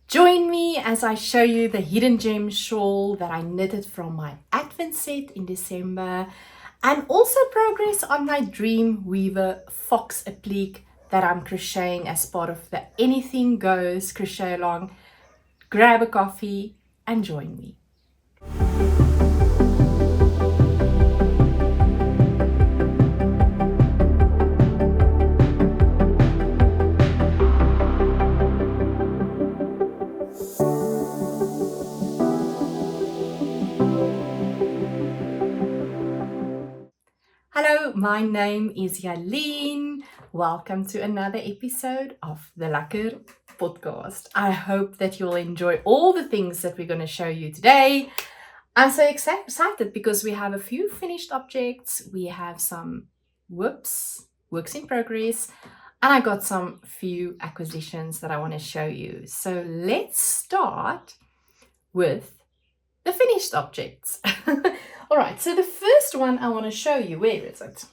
Join me as I show you the hidden gem shawl that I knitted from my Advent set in December, and also progress on my Dreamweaver Fox Applique that I'm crocheting as part of the Anything Goes crochet along. Grab a coffee and join me. Hello, my name is Jalene. Welcome to another episode of the Lekker Podcast. I hope that you'll enjoy all the things that we're going to show you today. I'm so excited because we have a few finished objects. We have some works in progress, and I got some few acquisitions that I want to show you. So let's start with the finished objects. All right, so the first one I want to show you, where is it?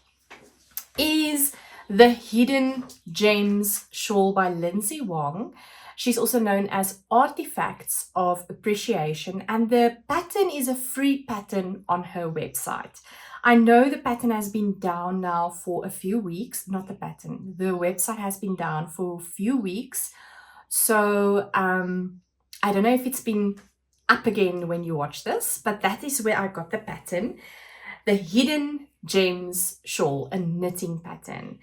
Is the Hidden Gems Shawl by Lindsay Wong. She's also known as Artifacts of Appreciation, and the pattern is a free pattern on her website. I know the pattern has been down now for a few weeks, not the pattern, the website has been down for a few weeks. So I don't know if it's been up again when you watch this, but that is where I got the pattern, the Hidden Gems Shawl, a knitting pattern.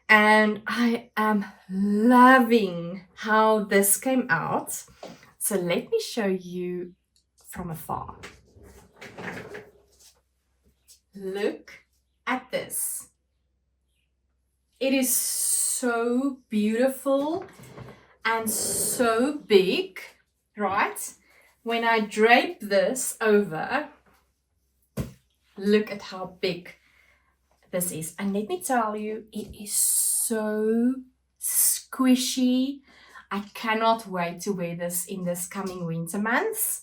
And I am loving how this came out. So let me show you from afar. Look at this. It is so beautiful and so big, right? When I drape this over, look at how big this is. And let me tell you, it is so squishy. I cannot wait to wear this in this coming winter months.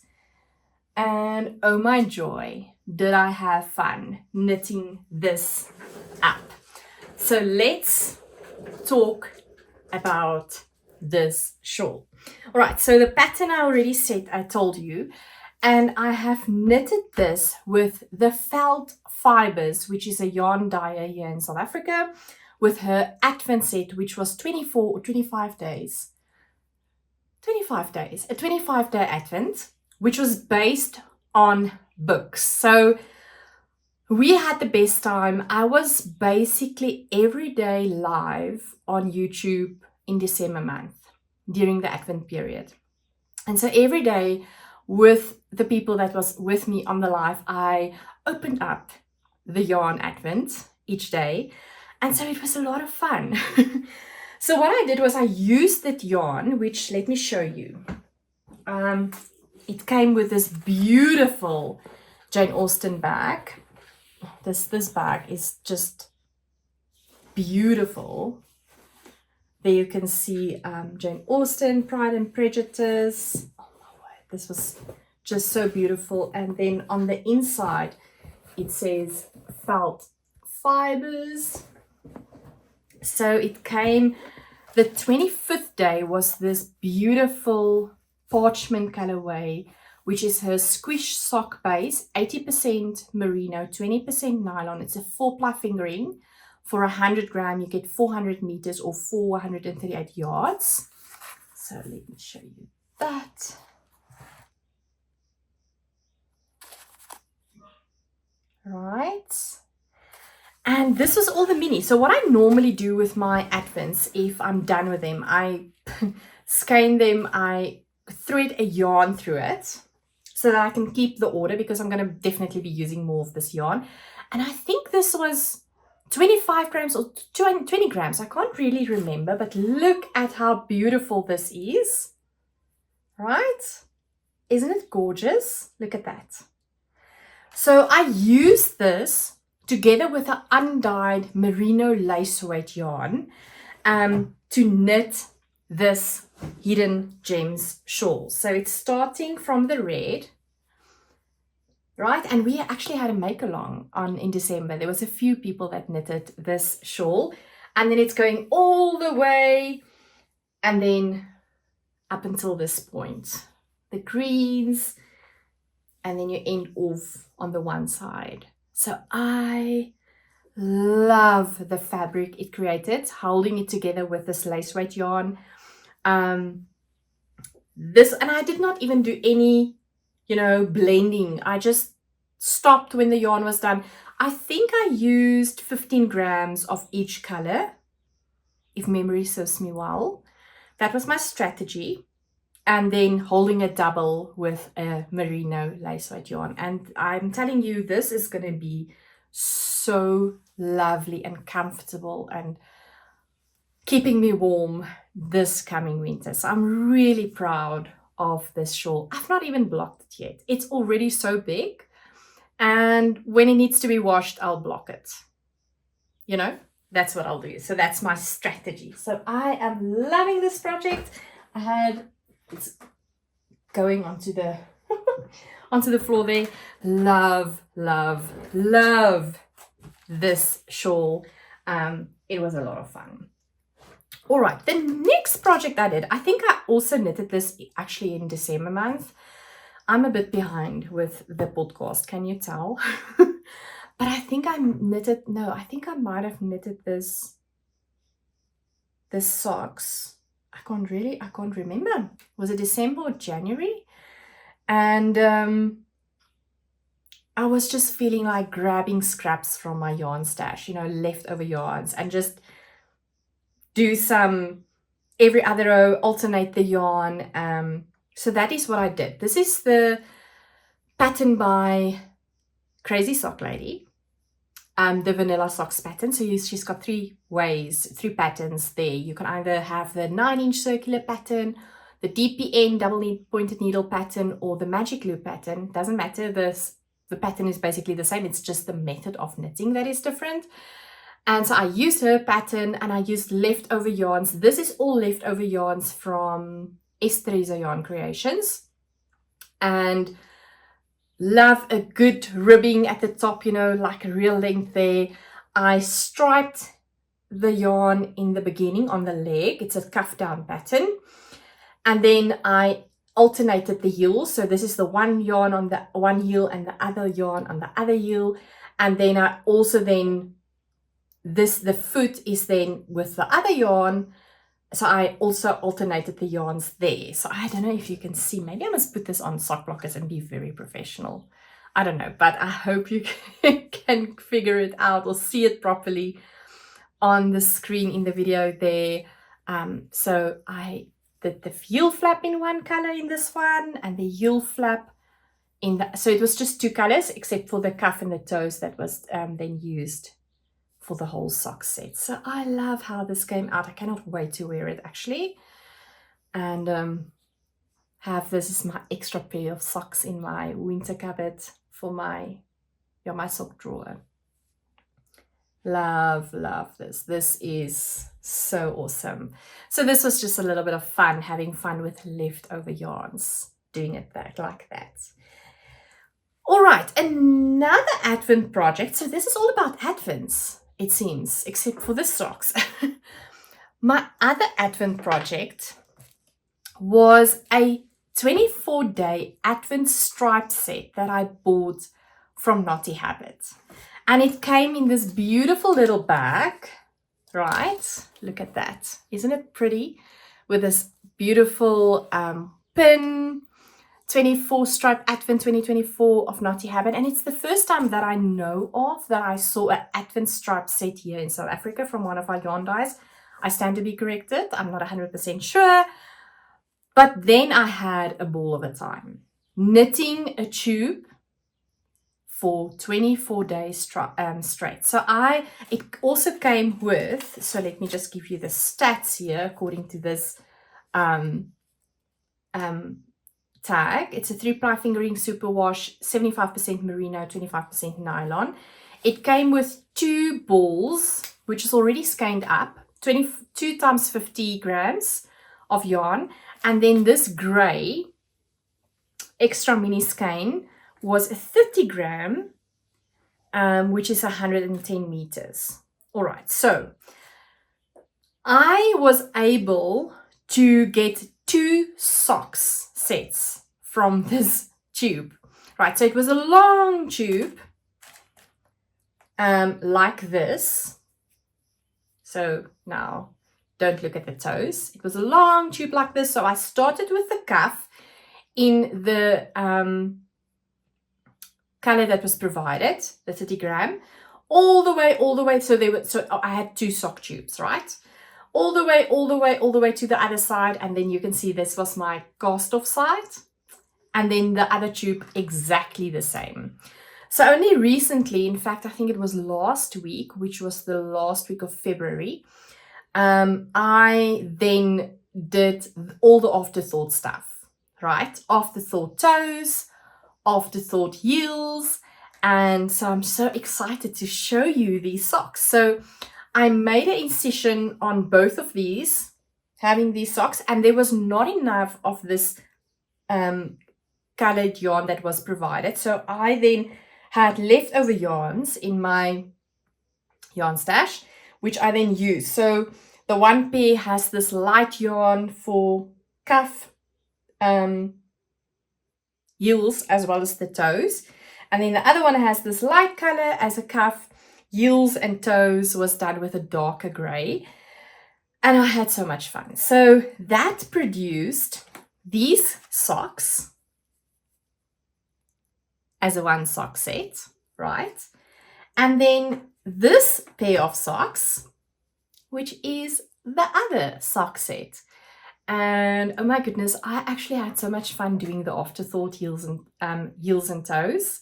And oh my joy, did I have fun knitting this up. So let's talk about this shawl. All right, so the pattern I already said, I told you, and I have knitted this with the felt fibers, which is a yarn dyer here in South Africa, with her Advent set, which was 24 or 25 days. 25 days, a 25-day Advent, which was based on books. So we had the best time. I was basically every day live on YouTube in December month during the Advent period. And so every day with the people that was with me on the live, I opened up the yarn Advent each day. And so it was a lot of fun. So what I did was I used that yarn, which let me show you. It came with this beautiful Jane Austen bag. This bag is just beautiful. There you can see Jane Austen, Pride and Prejudice. Oh my word, this was just so beautiful. And then on the inside, it says felt fibers. So it came, the 25th day was this beautiful parchment colorway, which is her squish sock base, 80% merino, 20% nylon. It's a 4-ply fingering. For 100 gram, you get 400 meters or 438 yards. So let me show you that. Right. And this was all the mini. So what I normally do with my Advents, if I'm done with them, I skein them, I thread a yarn through it so that I can keep the order, because I'm going to definitely be using more of this yarn. And I think this was 25 grams or 20 grams. I can't really remember, but look at how beautiful this is, right? Isn't it gorgeous? Look at that. So I used this together with an undyed merino lace weight yarn to knit this Hidden Gems shawl. So it's starting from the red, right? And we actually had a make along in December. There was a few people that knitted this shawl, and then it's going all the way, and then up until this point. The greens, and then you end off on the one side. So I love the fabric it created, holding it together with this lace weight yarn. This, and I did not even do any, blending. I just stopped when the yarn was done. I think I used 15 grams of each color, if memory serves me well. That was my strategy. And then holding a double with a merino lace weight yarn. And I'm telling you, this is going to be so lovely and comfortable and keeping me warm this coming winter. So I'm really proud of this shawl. I've not even blocked it yet. It's already so big. And when it needs to be washed, I'll block it. That's what I'll do. So that's my strategy. So I am loving this project. It's going onto the onto the floor there. Love this shawl. It was a lot of fun. All right, the next project I did, I think I also knitted this actually in December month. I'm a bit behind with the podcast, can you tell? But I think I might have knitted this socks. I can't remember. Was it December or January? And I was just feeling like grabbing scraps from my yarn stash, leftover yarns, and just do some every other row, alternate the yarn. So that is what I did. This is the pattern by Crazy Sock Lady. The vanilla socks pattern. So she's got three patterns there. You can either have the 9-inch circular pattern, the DPN double pointed needle pattern, or the magic loop pattern. Doesn't matter. The pattern is basically the same. It's just the method of knitting that is different. And so I used her pattern and I used leftover yarns. This is all leftover yarns from Teresa Yarn Creations. And love a good ribbing at the top, like a real length there. I striped the yarn in the beginning on the leg. It's a cuff down pattern. And then I alternated the heels. So this is the one yarn on the one heel and the other yarn on the other heel. And then I also the foot is then with the other yarn. So I also alternated the yarns there. So I don't know if you can see. Maybe I must put this on sock blockers and be very professional. I don't know, but I hope you can figure it out or see it properly on the screen in the video there. So I did the heel flap in one color in this one, and the heel flap in the. So it was just two colors except for the cuff and the toes that was then used for the whole sock set. So I love how this came out. I cannot wait to wear it actually, and have this as my extra pair of socks in my winter cupboard for my sock drawer. Love this. This is so awesome. So this was just a little bit of fun, having fun with leftover yarns, doing it like that. All right, another Advent project. So this is all about Advents, it seems, except for the socks. My other Advent project was a 24-day Advent stripe set that I bought from Knotty Habit. And it came in this beautiful little bag, right? Look at that. Isn't it pretty? With this beautiful pin, 24 stripe Advent 2024 of Knotty Habit. And it's the first time that I know of that I saw an Advent stripe set here in South Africa from one of our yarn dyes. I stand to be corrected. I'm not 100% sure. But then I had a ball of a time. Knitting a tube for 24 days straight. So it also came with, so let me just give you the stats here according to this tag. It's a 3-ply fingering superwash, 75% merino, 25% nylon. It came with 2 balls, which is already skeined up, 22 times 50 grams of yarn. And then this gray extra mini skein was a 30 gram, which is 110 meters. All right, so I was able to get 2 socks sets from this tube. Right, so it was a long tube, like this. So now don't look at the toes. It was a long tube like this. So I started with the cuff in the color that was provided, the 30 gram, all the way. So I had 2 sock tubes, right? All the way to the other side. And then you can see this was my cast off side. And then the other tube exactly the same. So only recently, in fact, I think it was last week, which was the last week of February, I then did all the afterthought stuff, right? Afterthought toes, afterthought heels. And so I'm so excited to show you these socks. So I made an incision on both of these, having these socks, and there was not enough of this colored yarn that was provided. So I then had leftover yarns in my yarn stash, which I then used. So the one pair has this light yarn for cuff, heels, as well as the toes. And then the other one has this light color as a cuff. Heels and toes was done with a darker gray. And I had so much fun. So that produced these socks as a 1 sock set, right? And then this pair of socks, which is the other sock set. And oh my goodness, I actually had so much fun doing the afterthought heels and toes.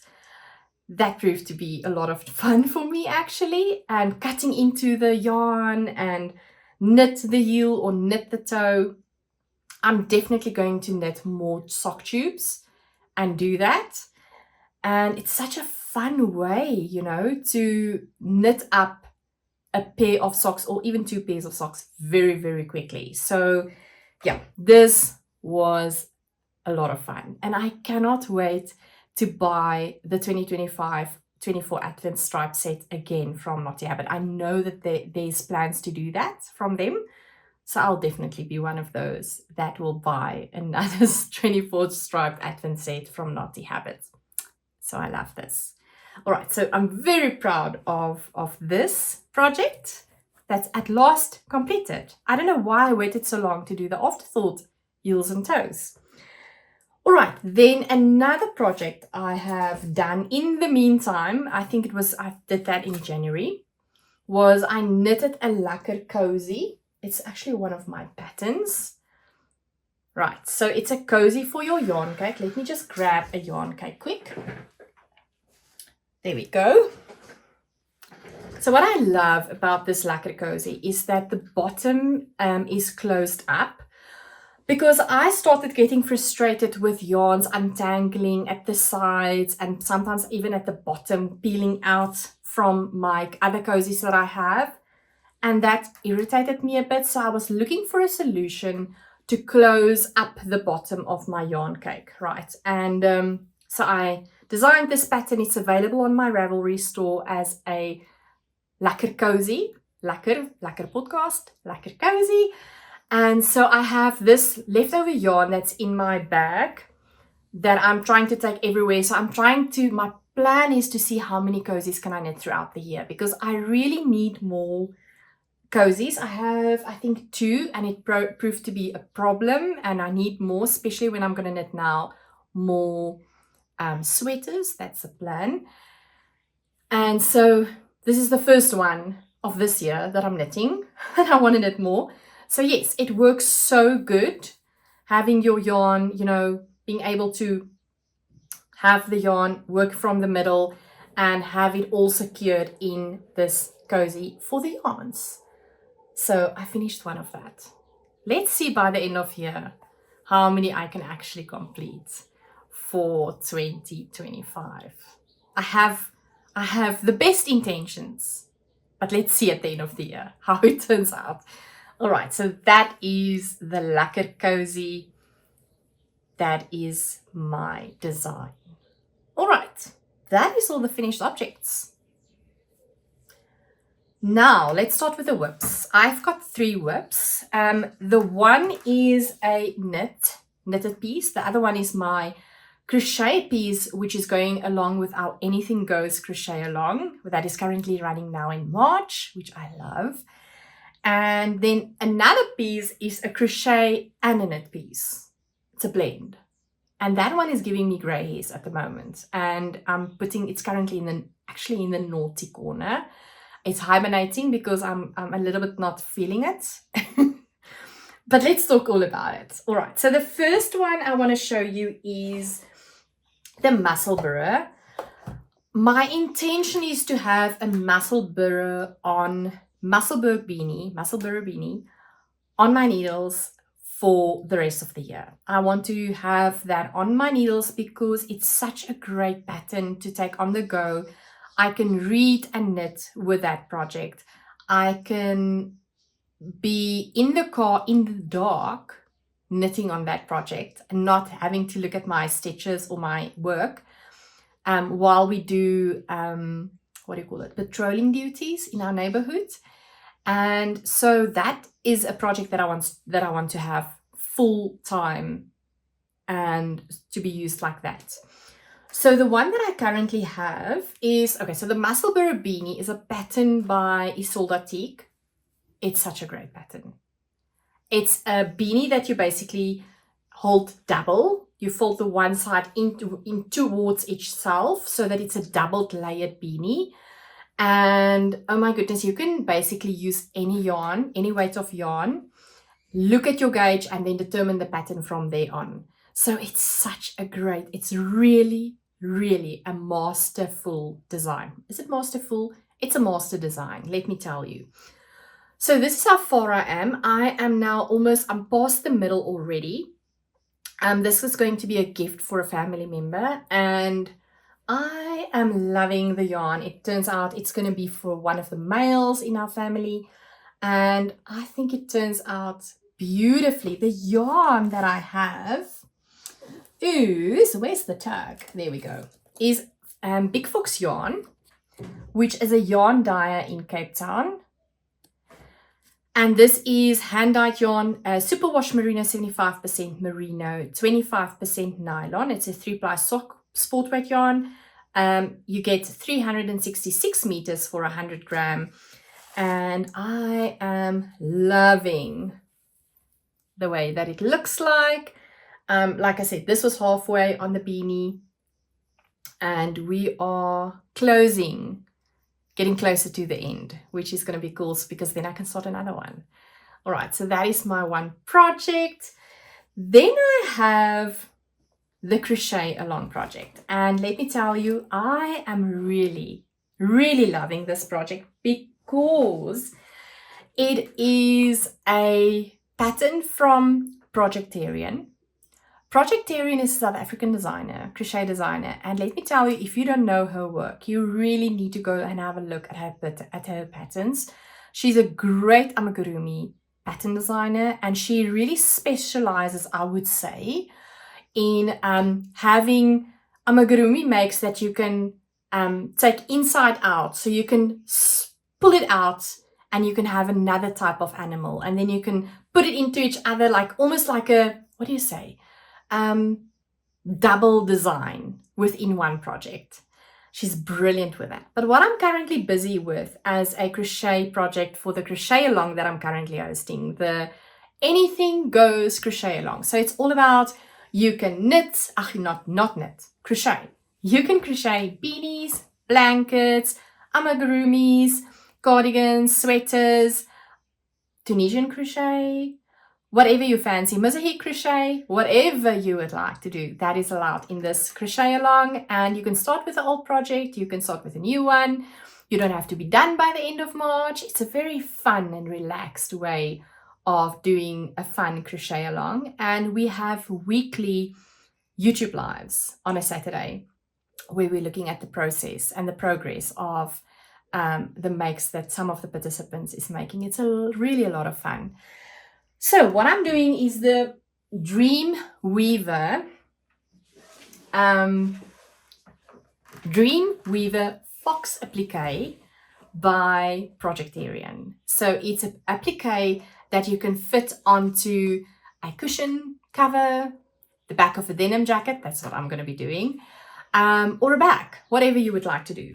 That proved to be a lot of fun for me actually, and cutting into the yarn and knit the heel or knit the toe. I'm definitely going to knit more sock tubes and do that. And it's such a fun way, you know, to knit up a pair of socks or even 2 pairs of socks very, very quickly. So yeah, this was a lot of fun. And I cannot wait to buy the 2025 24 Advent stripe set again from Knotty Habit. I know that there's plans to do that from them. So I'll definitely be one of those that will buy another 24 striped Advent set from Knotty Habit. So I love this. All right, so I'm very proud of this project that's at last completed. I don't know why I waited so long to do the afterthought heels and toes. All right, then another project I have done in the meantime, I did that in January, was I knitted a Lekker cozy. It's actually one of my patterns. Right, so it's a cozy for your yarn cake. Let me just grab a yarn cake quick. There we go. So what I love about this Lekker cozy is that the bottom is closed up, because I started getting frustrated with yarns untangling at the sides and sometimes even at the bottom, peeling out from my other cozies that I have. And that irritated me a bit. So I was looking for a solution to close up the bottom of my yarn cake, right? And so I designed this pattern. It's available on my Ravelry store as a Lekker cozy, Lekker Podcast, Lekker cozy. And so I have this leftover yarn that's in my bag that I'm trying to take everywhere. So my plan is to see how many cozies can I knit throughout the year, because I really need more cozies. I have, I think, 2, and it proved to be a problem, and I need more, especially when I'm going to knit now more sweaters. That's the plan. And so this is the first one of this year that I'm knitting, and I want to knit more. So yes, it works so good having your yarn, you know, being able to have the yarn work from the middle and have it all secured in this cozy for the yarns. So I finished one of that. Let's see by the end of year how many I can actually complete for 2025. I have the best intentions, but let's see at the end of the year how it turns out. All right, so that is the Lekker cozy. That is my design. All right, that is all the finished objects. Now, let's start with the whips. I've got 3 whips. The one is a knitted piece. The other one is my crochet piece, which is going along with our Anything Goes crochet along. That is currently running now in March, which I love. And then another piece is a crochet and a knit piece. It's a blend. And that one is giving me grey hairs at the moment. And it's currently in the naughty corner. It's hibernating because I'm a little bit not feeling it. But let's talk all about it. All right, so the first one I want to show you is the Musselburgh. My intention is to have a Musselburgh beanie on my needles for the rest of the year. I want to have that on my needles because it's such a great pattern to take on the go. I can read and knit with that project. I can be in the car in the dark knitting on that project and not having to look at my stitches or my work while we do patrolling duties in our neighborhood. And so that is a project that I want to have full time and to be used like that. So the one that I currently have is, so the Musselburgh beanie is a pattern by Ysolda Teague. It's such a great pattern. It's a beanie that you basically hold double. You fold the one side in towards itself so that it's a doubled layered beanie. And oh my goodness, you can basically use any yarn, any weight of yarn, look at your gauge and then determine the pattern from there on. So it's really a masterful design. Is it masterful? It's a master design, let me tell you. So this is how far I am. I am now I'm past the middle already. This is going to be a gift for a family member and I am loving the yarn. It turns out it's going to be for one of the males in our family and I think it turns out beautifully. The yarn that I have is, where's the tag? There we go. Is Big Fox yarn, which is a yarn dyer in Cape Town. And this is hand-dyed yarn, superwash merino, 75% merino, 25% nylon. It's a 3-ply sport weight yarn. You get 366 meters for 100 gram. And I am loving the way that it looks like. Like I said, this was halfway on the beanie. And we are getting closer to the end, which is going to be cool because then I can start another one. All right, so that is my one project. Then I have the crochet along project. And let me tell you, I am really loving this project because it is a pattern from Projectarian. Projectarian is a South African designer, crochet designer, and let me tell you, if you don't know her work, you really need to go and have a look at her patterns. She's a great amigurumi pattern designer, and she really specializes, I would say, in having amigurumi makes that you can take inside out, so you can pull it out and you can have another type of animal, and then you can put it into each other, like almost like a, what do you say? Double design within one project. She's brilliant with that. But what I'm currently busy with as a crochet project for the crochet along that I'm currently hosting, the Anything Goes crochet along. So it's all about, you can knit, not knit, crochet. You can crochet beanies, blankets, amigurumis, cardigans, sweaters, Tunisian crochet, whatever you fancy, mosaic crochet, whatever you would like to do, that is allowed in this crochet along. And you can start with the old project, you can start with a new one. You don't have to be done by the end of March. It's a very fun and relaxed way of doing a fun crochet along. And we have weekly YouTube lives on a Saturday where we're looking at the process and the progress of the makes that some of the participants is making. It's really a lot of fun. So what I'm doing is the Dreamweaver Fox Applique by Projectarian. So it's an applique that you can fit onto a cushion cover, the back of a denim jacket, that's what I'm going to be doing, or a bag, whatever you would like to do.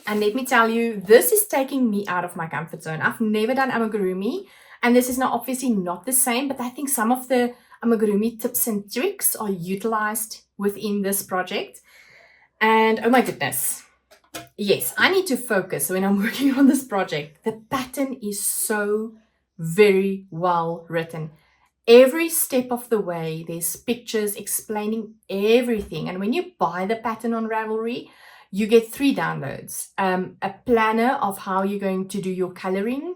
And let me tell you, this is taking me out of my comfort zone. I've never done amigurumi, and this is now obviously not the same, but I think some of the amigurumi tips and tricks are utilized within this project. And oh my goodness, yes, I need to focus when I'm working on this project. The pattern is so very well written. Every step of the way, there's pictures explaining everything. And when you buy the pattern on Ravelry, you get 3 downloads. A planner of how you're going to do your coloring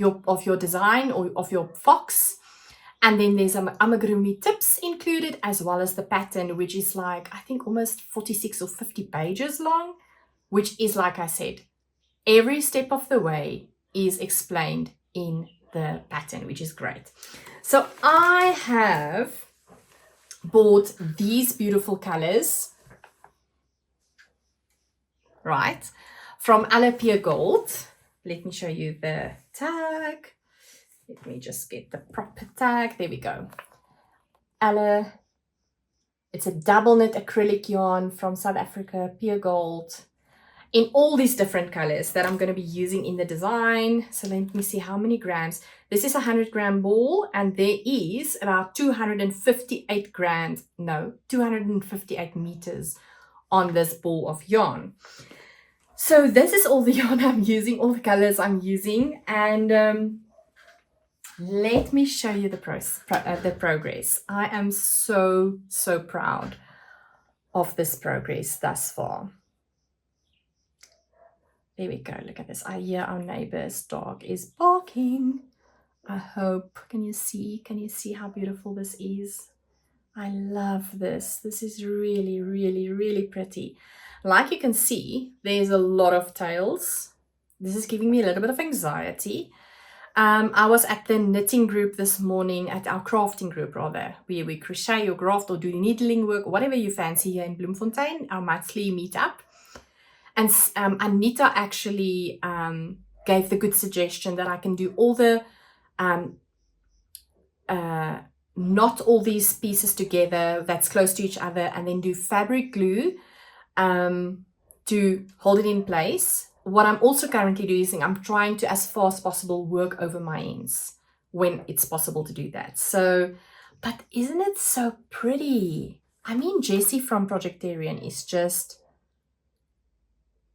of your design or of your fox. And then there's amigurumi tips included, as well as the pattern, which is like, I think almost 46 or 50 pages long, which is, like I said, every step of the way is explained in the pattern, which is great. So I have bought these beautiful colors, right, from Applique Gold. Let me show you the tag. Let me just get the proper tag. There we go. It's a double knit acrylic yarn from South Africa, pure gold, in all these different colors that I'm going to be using in the design. So let me see how many grams. This is a 100-gram ball, and there is about 258 meters on this ball of yarn. So this is all the yarn I'm using, all the colors I'm using, and let me show you the progress. I am so proud of this progress thus far. There we go. Look at this. I hear our neighbor's dog is barking. I hope. Can you see how beautiful this is? I love this. This is really pretty. Like you can see, there's a lot of tails. This is giving me a little bit of anxiety. I was at the knitting group this morning, at our crafting group rather, where we crochet or graft or do needling work, whatever you fancy, here in Bloemfontein, our monthly meetup. And Anita actually gave the good suggestion that I can do all the, knot all these pieces together that's close to each other, and then do fabric glue to hold it in place. What I'm also currently doing is I'm trying to, as far as possible, work over my ends when it's possible to do that. So, but isn't it so pretty? I mean, Jessie from Projectarian is just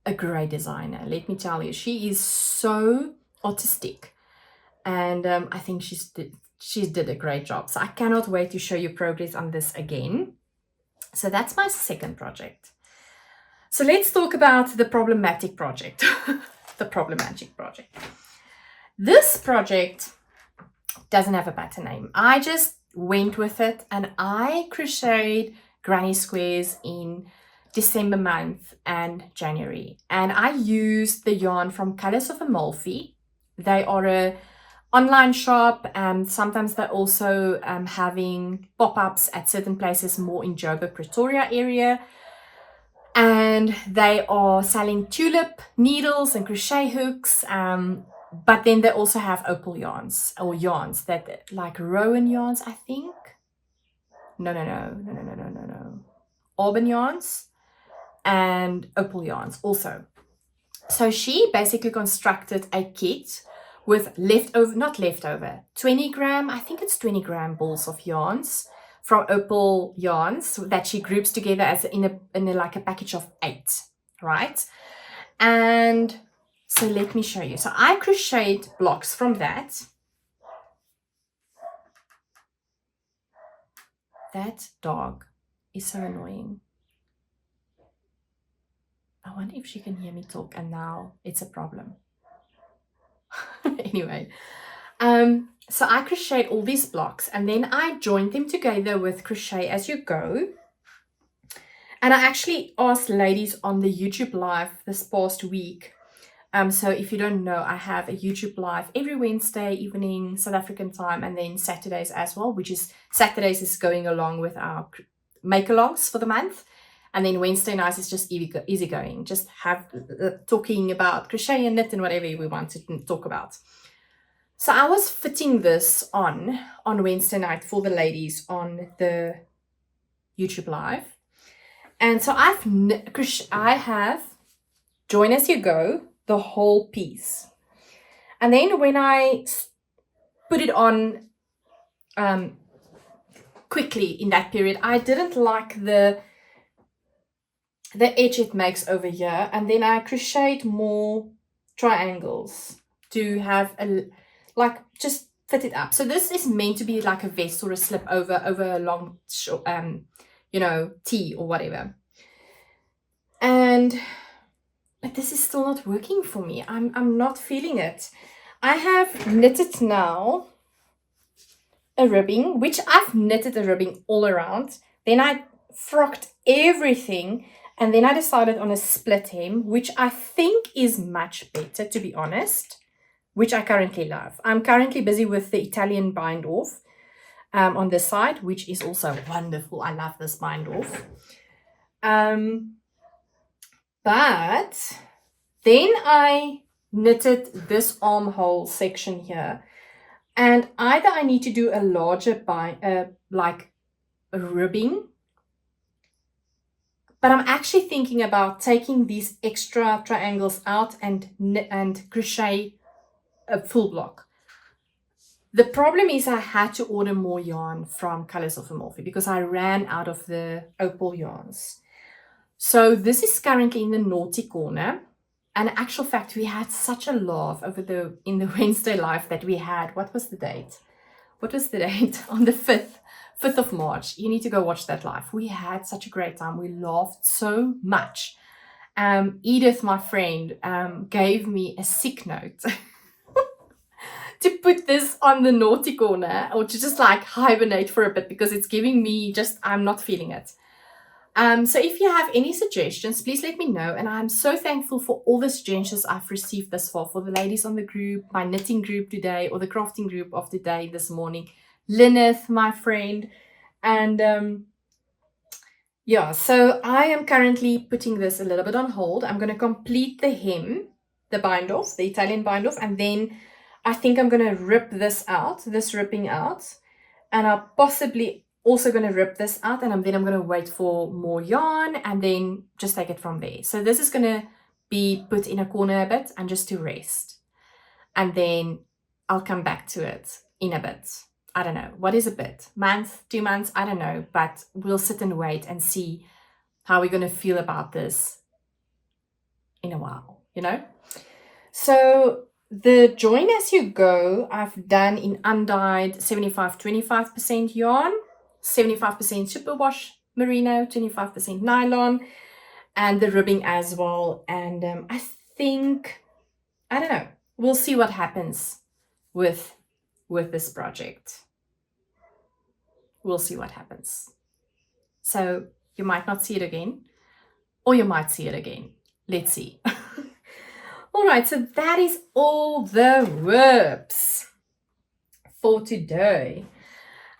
a great designer. Let me tell you, she is so artistic, and I think she did a great job. So I cannot wait to show you progress on this again. So that's my second project. So let's talk about the problematic project. The problematic project. This project doesn't have a pattern name. I just went with it, and I crocheted granny squares in December month and January. And I used the yarn from Colors of Amalfi. They are a online shop, and sometimes they're also having pop-ups at certain places more in Joburg, Pretoria area. And they are selling tulip needles and crochet hooks, but then they also have opal yarns, or yarns that like Rowan yarns, I think. No. Auburn yarns and opal yarns also. So she basically constructed a kit with 20 gram, I think it's 20 gram balls of yarns from opal yarns that she groups together as in a like a package of 8, right? And so let me show you. So I crocheted blocks from that. That dog is so annoying. I wonder if she can hear me talk, and now it's a problem. Anyway, so I crocheted all these blocks, and then I joined them together with Crochet As You Go. And I actually asked ladies on the YouTube live this past week. So if you don't know, I have a YouTube live every Wednesday evening, South African time, and then Saturdays as well, which is Saturdays is going along with our make-alongs for the month. And then Wednesday nights is just easy going. Just have talking about crochet and knit and whatever we want to talk about. So I was fitting this on Wednesday night for the ladies on the YouTube live. And so I have join as you go, the whole piece. And then when I put it on quickly in that period, I didn't like the edge it makes over here. And then I crocheted more triangles to have just fit it up. So this is meant to be like a vest or a slip over a long, tee or whatever. But this is still not working for me. I'm not feeling it. I have knitted now a ribbing, which I've knitted a ribbing all around. Then I frocked everything, and then I decided on a split hem, which I think is much better, to be honest, which I currently love. I'm currently busy with the Italian bind off on this side, which is also wonderful. I love this bind off. But then I knitted this armhole section here, and either I need to do a larger like a ribbing, but I'm actually thinking about taking these extra triangles out and crochet a full block. The problem is I had to order more yarn from Colors of Amalfi because I ran out of the opal yarns. So this is currently in the naughty corner. And in actual fact, we had such a laugh in the Wednesday live that we had. What was the date? On the 5th of March. You need to go watch that live. We had such a great time. We laughed so much. Edith, my friend, gave me a sick note to put this on the naughty corner, or to just like hibernate for a bit, because it's giving me I'm not feeling it. So if you have any suggestions, please let me know. And I'm so thankful for all the suggestions I've received thus far, for the ladies on the group, my knitting group today, or the crafting group of today, this morning. Lyneth, my friend. And so I am currently putting this a little bit on hold. I'm going to complete the hem, the bind off, the Italian bind off. And then I think I'm going to rip this ripping out. And I'll possibly also going to rip this out, and then I'm going to wait for more yarn and then just take it from there. So this is going to be put in a corner a bit and just to rest. And then I'll come back to it in a bit. I don't know. What is a bit? Month, 2 months? I don't know. But we'll sit and wait and see how we're going to feel about this in a while, So the join as you go, I've done in undyed 75-25% yarn. 75% superwash merino, 25% nylon, and the ribbing as well. And I don't know, we'll see what happens with this project. We'll see what happens. So you might not see it again, or you might see it again. Let's see. All right, so that is all the whips for today.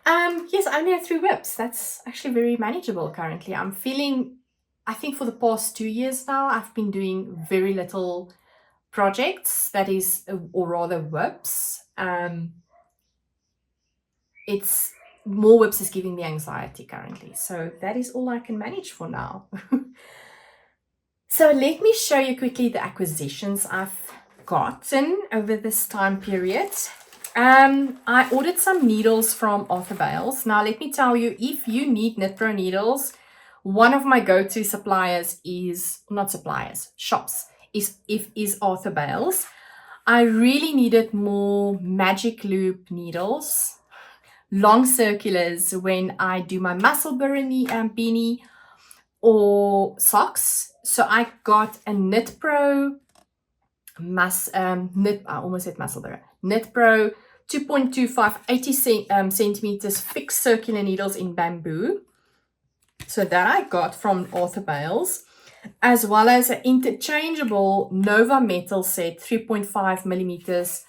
Yes, I only have 3 whips. That's actually very manageable currently. I'm feeling, I think for the past 2 years now, I've been doing very little projects, or rather whips. It's more whips is giving me anxiety currently. So that is all I can manage for now. So let me show you quickly the acquisitions I've gotten over this time period. I ordered some needles from Arthur Bales. Now, let me tell you, if you need Knit Pro needles, one of my go-to shops is Arthur Bales. I really needed more magic loop needles, long circulars when I do my Musselburgh beanie or socks. So I got a Knit Pro I almost said Musselburgh. Knit Pro 2.25 80 centimeters fixed circular needles in bamboo. So that I got from Arthur Bales, as well as an interchangeable Nova Metal set 3.5 millimeters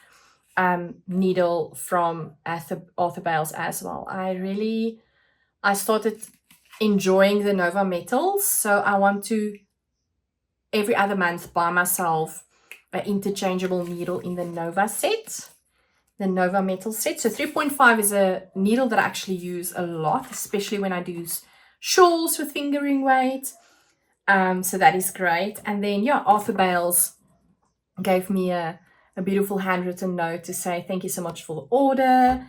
needle from Arthur Bales as well. I started enjoying the Nova metals. So I want to every other month buy myself an interchangeable needle in the Nova set, the Nova metal set. So 3.5 is a needle that I actually use a lot, especially when I do shawls with fingering weight. So that is great. And then, yeah, Arthur Bales gave me a beautiful handwritten note to say thank you so much for the order.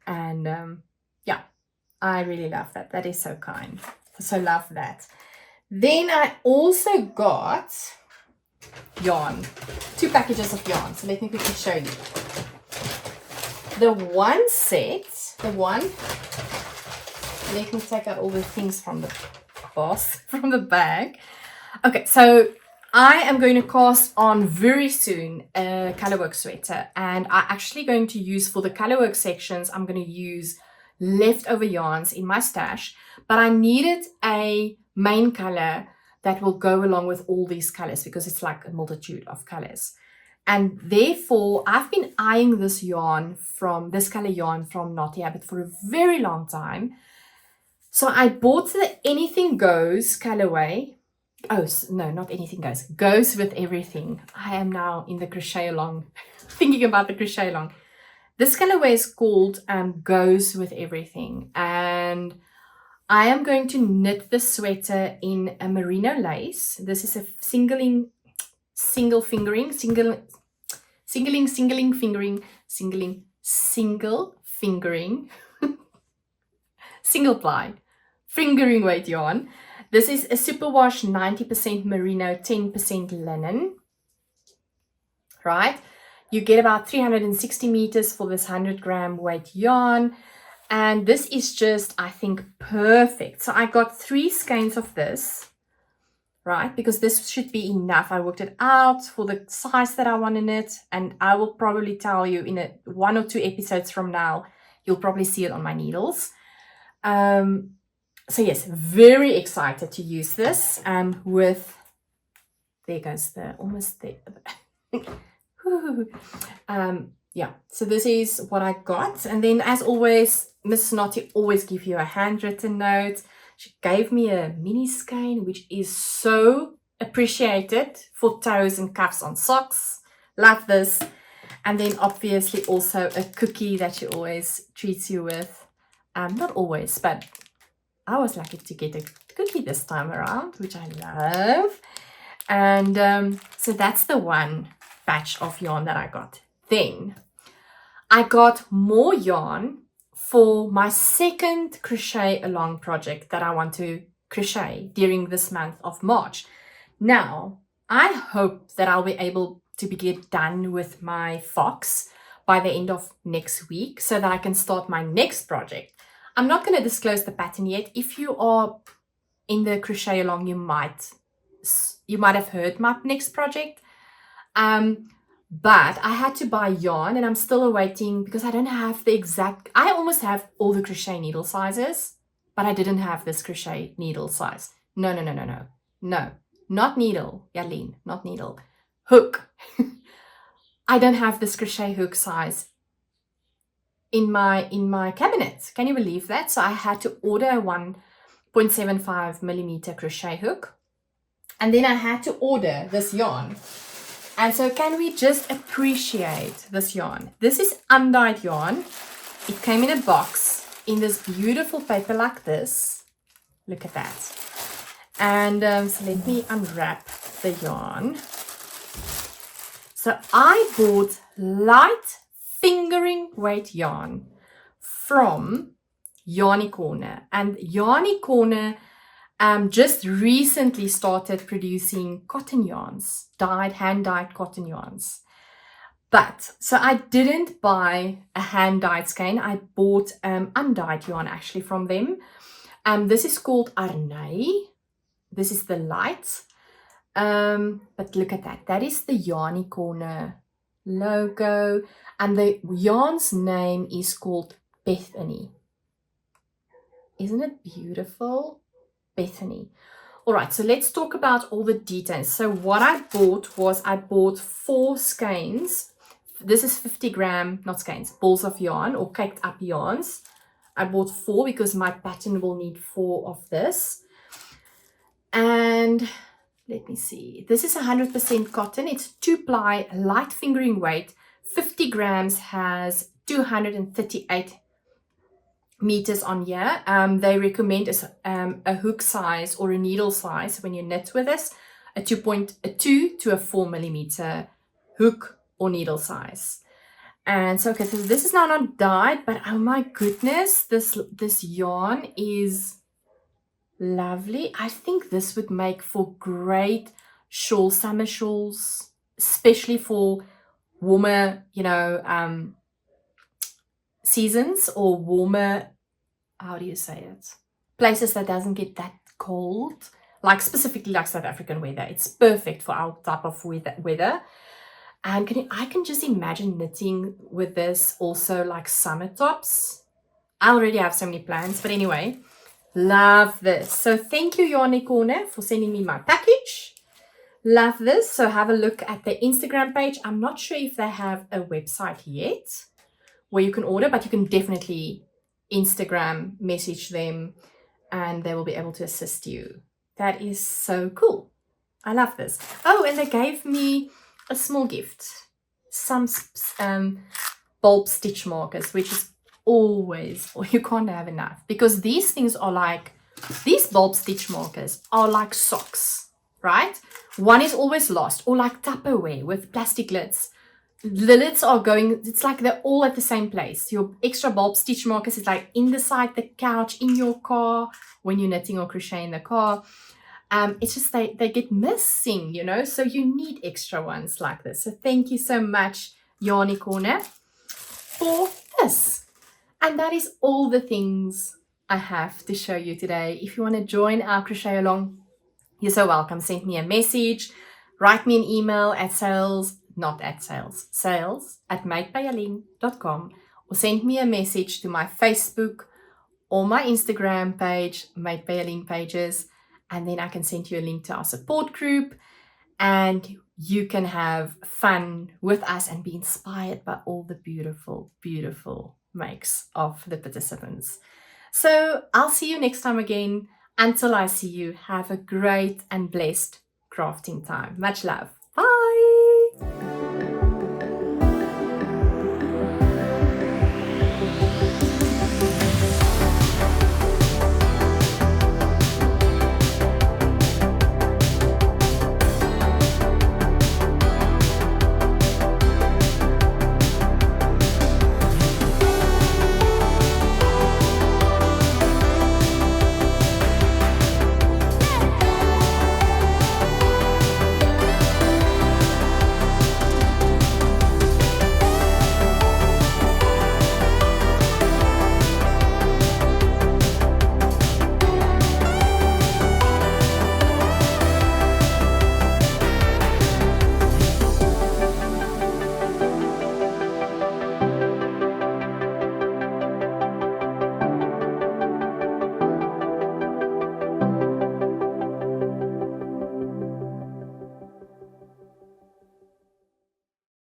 And yeah, I really love that. That is so kind. So love that. Then I also got yarn, 2 packages of yarn. So let me quickly show you. The one set, let me take out all the things from the from the bag. Okay, so I am going to cast on very soon a colorwork sweater, and I'm actually going to use, for the colorwork sections, I'm going to use leftover yarns in my stash, but I needed a main color that will go along with all these colors because it's like a multitude of colors. And therefore, I've been eyeing this color yarn from Knotty Habit for a very long time. So I bought the Anything Goes colorway. Oh, no, not Anything Goes. Goes with Everything. I am now in the crochet along, thinking about the crochet along. This colorway is called Goes with Everything. And I am going to knit the sweater in a merino lace. This is a single fingering, single ply fingering weight yarn. This is a superwash 90% merino, 10% linen. Right? You get about 360 meters for this 100 gram weight yarn. And this is just, I think, perfect. So I got 3 skeins of this, right? Because this should be enough. I worked it out for the size that I want in it. And I will probably tell you in 1 or 2 episodes from now, you'll probably see it on my needles. So yes, very excited to use this with, there goes the, almost there. Yeah, so this is what I got. And then as always, Miss Snotty always give you a handwritten note. She gave me a mini skein, which is so appreciated for toes and cuffs on socks. Love this. And then obviously also a cookie that she always treats you with. Not always, but I was lucky to get a cookie this time around, which I love. And so that's the one batch of yarn that I got. Then I got more yarn for my second crochet along project that I want to crochet during this month of March. Now, I hope that I'll be able to get done with my Fox by the end of next week so that I can start my next project. I'm not going to disclose the pattern yet. If you are in the crochet along, you might have heard my next project. But I had to buy yarn and I'm still awaiting because I don't have the exact, I almost have all the crochet needle sizes, but I didn't have this crochet needle size. No, not needle, Jalene, not needle, hook. I don't have this crochet hook size in my cabinet. Can you believe that? So I had to order a 1.75 millimeter crochet hook. And then I had to order this yarn. And so can we just appreciate this yarn? This is undyed yarn. It came in a box in this beautiful paper like this. Look at that. And so let me unwrap the yarn. So I bought light fingering weight yarn from Yarny Corner. And Yarny Corner just recently started producing cotton yarns, hand-dyed cotton yarns. But, so I didn't buy a hand-dyed skein. I bought undyed yarn actually from them. This is called Arnay. This is the light. But look at that. That is the Yarny Corner logo. And the yarn's name is called Bethany. Isn't it beautiful? Bethany. All right, so let's talk about all the details. So what I bought was I bought 4 skeins. This is 50 gram, not skeins, balls of yarn or caked up yarns. I bought 4 because my pattern will need 4 of this. And let me see. This is 100% cotton. It's 2-ply, light fingering weight. 50 grams, has 238 meters on here. They recommend a hook size or a needle size when you knit with this, a 2 to a 4 millimeter hook or needle size. And so, okay, so this is now not dyed, but oh my goodness, this yarn is lovely. I think this would make for great shawl, summer shawls, especially for warmer, seasons, or warmer, how do you say it? Places that doesn't get that cold, like specifically like South African weather. It's perfect for our type of weather. And I can just imagine knitting with this also like summer tops. I already have so many plans, but anyway, love this. So thank you, Yarny Corner, for sending me my package. Love this. So have a look at the Instagram page. I'm not sure if they have a website yet where you can order, but you can definitely Instagram message them and they will be able to assist you. That is so cool. I love this. Oh, and they gave me a small gift, some bulb stitch markers, which is always, or you can't have enough, because these things are like, these bulb stitch markers are like socks, right? One is always lost, or like Tupperware with plastic lids. The lids are going, it's like they're all at the same place. Your extra bulb stitch markers is like in the side, the couch, in your car, when you're knitting or crocheting in the car. It's just they get missing, so you need extra ones like this. So thank you so much, Yarny Corner, for this. And that is all the things I have to show you today. If you want to join our crochet along, you're so welcome. Send me a message, write me an email at sales at madebyjalene.com, or send me a message to my Facebook or my Instagram page, Made by Jalene pages. And then I can send you a link to our support group, and you can have fun with us and be inspired by all the beautiful, beautiful makes of the participants. So I'll see you next time again. Until I see you, have a great and blessed crafting time. Much love.